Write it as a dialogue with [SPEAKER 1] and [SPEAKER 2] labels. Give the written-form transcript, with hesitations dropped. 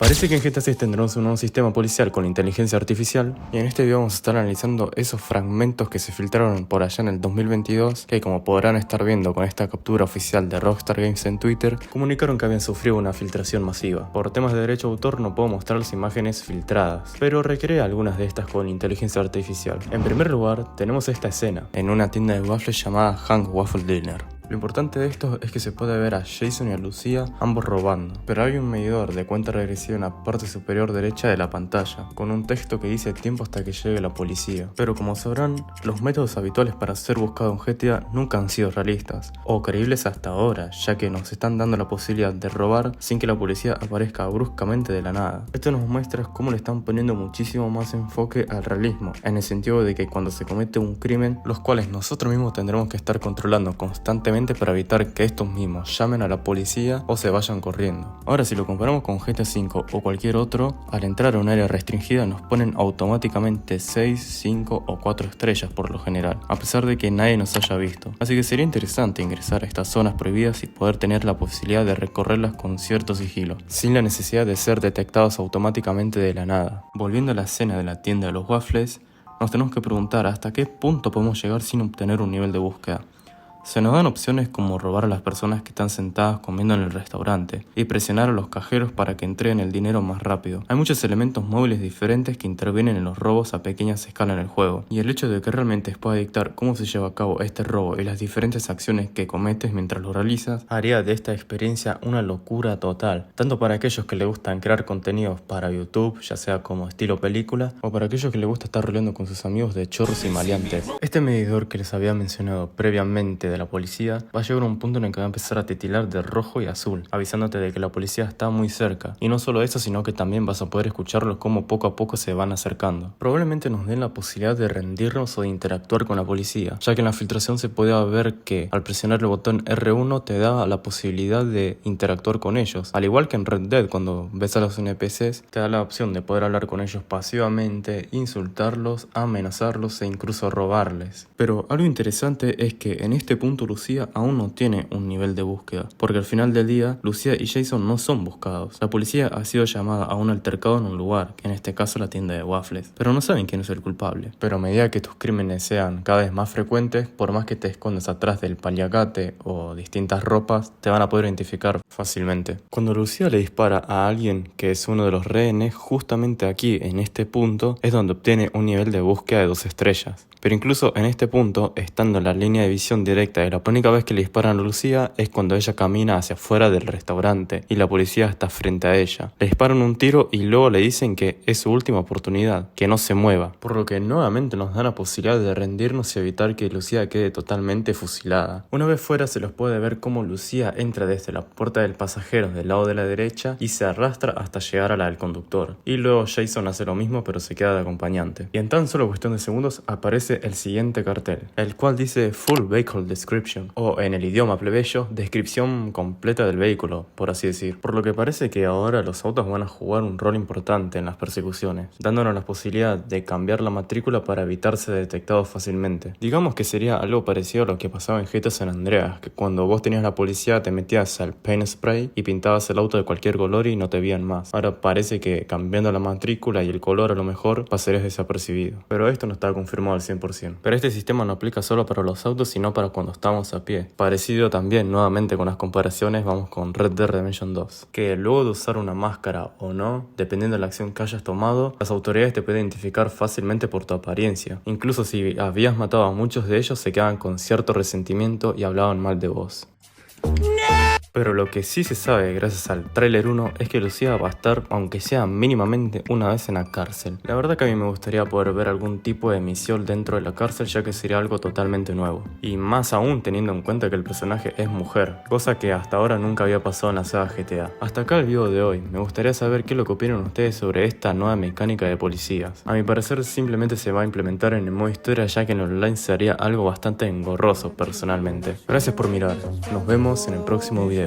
[SPEAKER 1] Parece que en GTA 6 tendremos un nuevo sistema policial con inteligencia artificial, y en este video vamos a estar analizando esos fragmentos que se filtraron por allá en el 2022, que como podrán estar viendo con esta captura oficial de Rockstar Games en Twitter, comunicaron que habían sufrido una filtración masiva. Por temas de derecho de autor no puedo mostrar las imágenes filtradas, pero recreé algunas de estas con inteligencia artificial. En primer lugar, tenemos esta escena, en una tienda de waffles llamada Hank Waffle Dinner. Lo importante de esto es que se puede ver a Jason y a Lucía ambos robando, pero hay un medidor de cuenta regresiva en la parte superior derecha de la pantalla, con un texto que dice tiempo hasta que llegue la policía. Pero como sabrán, los métodos habituales para ser buscado en GTA nunca han sido realistas, o creíbles hasta ahora, ya que nos están dando la posibilidad de robar sin que la policía aparezca bruscamente de la nada. Esto nos muestra cómo le están poniendo muchísimo más enfoque al realismo, en el sentido de que cuando se comete un crimen, los cuales nosotros mismos tendremos que estar controlando constantemente para evitar que estos mismos llamen a la policía o se vayan corriendo. Ahora, si lo comparamos con GTA V o cualquier otro, al entrar a un área restringida nos ponen automáticamente 6, 5 o 4 estrellas por lo general, a pesar de que nadie nos haya visto. Así que sería interesante ingresar a estas zonas prohibidas y poder tener la posibilidad de recorrerlas con cierto sigilo, sin la necesidad de ser detectados automáticamente de la nada. Volviendo a la escena de la tienda de los waffles, nos tenemos que preguntar hasta qué punto podemos llegar sin obtener un nivel de búsqueda. Se nos dan opciones como robar a las personas que están sentadas comiendo en el restaurante y presionar a los cajeros para que entreguen el dinero más rápido. Hay muchos elementos móviles diferentes que intervienen en los robos a pequeñas escalas en el juego, y el hecho de que realmente pueda dictar cómo se lleva a cabo este robo y las diferentes acciones que cometes mientras lo realizas haría de esta experiencia una locura total, tanto para aquellos que les gustan crear contenidos para YouTube, ya sea como estilo película, o para aquellos que les gusta estar roleando con sus amigos de chorros y maleantes. Este medidor que les había mencionado previamente de la policía va a llegar a un punto en el que va a empezar a titilar de rojo y azul, avisándote de que la policía está muy cerca. Y no solo eso, sino que también vas a poder escucharlos como poco a poco se van acercando. Probablemente nos den la posibilidad de rendirnos o de interactuar con la policía, ya que en la filtración se podía ver que al presionar el botón R1 te da la posibilidad de interactuar con ellos, al igual que en Red Dead cuando ves a los NPCs te da la opción de poder hablar con ellos pasivamente, insultarlos, amenazarlos e incluso robarles. Pero algo interesante es que en este punto Lucía aún no tiene un nivel de búsqueda, porque al final del día Lucía y Jason no son buscados. La policía ha sido llamada a un altercado en un lugar, en este caso la tienda de waffles, pero no saben quién es el culpable. Pero a medida que tus crímenes sean cada vez más frecuentes, por más que te escondas atrás del paliacate o distintas ropas, te van a poder identificar fácilmente. Cuando Lucía le dispara a alguien que es uno de los rehenes, justamente aquí en este punto es donde obtiene un nivel de búsqueda de 2 estrellas. Pero incluso en este punto, estando en la línea de visión directa de la única vez que le disparan a Lucía es cuando ella camina hacia afuera del restaurante y la policía está frente a ella. Le disparan un tiro y luego le dicen que es su última oportunidad, que no se mueva, por lo que nuevamente nos dan la posibilidad de rendirnos y evitar que Lucía quede totalmente fusilada. Una vez fuera se los puede ver cómo Lucía entra desde la puerta del pasajero del lado de la derecha y se arrastra hasta llegar a la del conductor. Y luego Jason hace lo mismo pero se queda de acompañante. Y en tan solo cuestión de segundos aparece el siguiente cartel, el cual dice Full Vehicle Description, o en el idioma plebeyo, descripción completa del vehículo, por así decir. Por lo que parece que ahora los autos van a jugar un rol importante en las persecuciones, dándonos la posibilidad de cambiar la matrícula para evitar ser detectados fácilmente. Digamos que sería algo parecido a lo que pasaba en GTA San Andreas, que cuando vos tenías la policía te metías al paint spray y pintabas el auto de cualquier color y no te veían más. Ahora parece que cambiando la matrícula y el color a lo mejor pasarías desapercibido. Pero esto no está confirmado al 100%. Pero este sistema no aplica solo para los autos, sino para cuando estamos a pie. Parecido también, nuevamente con las comparaciones, vamos con Red Dead Redemption 2, que luego de usar una máscara o no, dependiendo de la acción que hayas tomado, las autoridades te pueden identificar fácilmente por tu apariencia. Incluso si habías matado a muchos de ellos, se quedaban con cierto resentimiento y hablaban mal de vos. Pero lo que sí se sabe gracias al tráiler 1 es que Lucía va a estar, aunque sea mínimamente, una vez en la cárcel. La verdad que a mí me gustaría poder ver algún tipo de misión dentro de la cárcel, ya que sería algo totalmente nuevo. Y más aún teniendo en cuenta que el personaje es mujer, cosa que hasta ahora nunca había pasado en la saga GTA. Hasta acá el video de hoy. Me gustaría saber qué es lo que opinan ustedes sobre esta nueva mecánica de policías. A mi parecer simplemente se va a implementar en el modo historia, ya que en online sería algo bastante engorroso personalmente. Gracias por mirar. Nos vemos en el próximo video.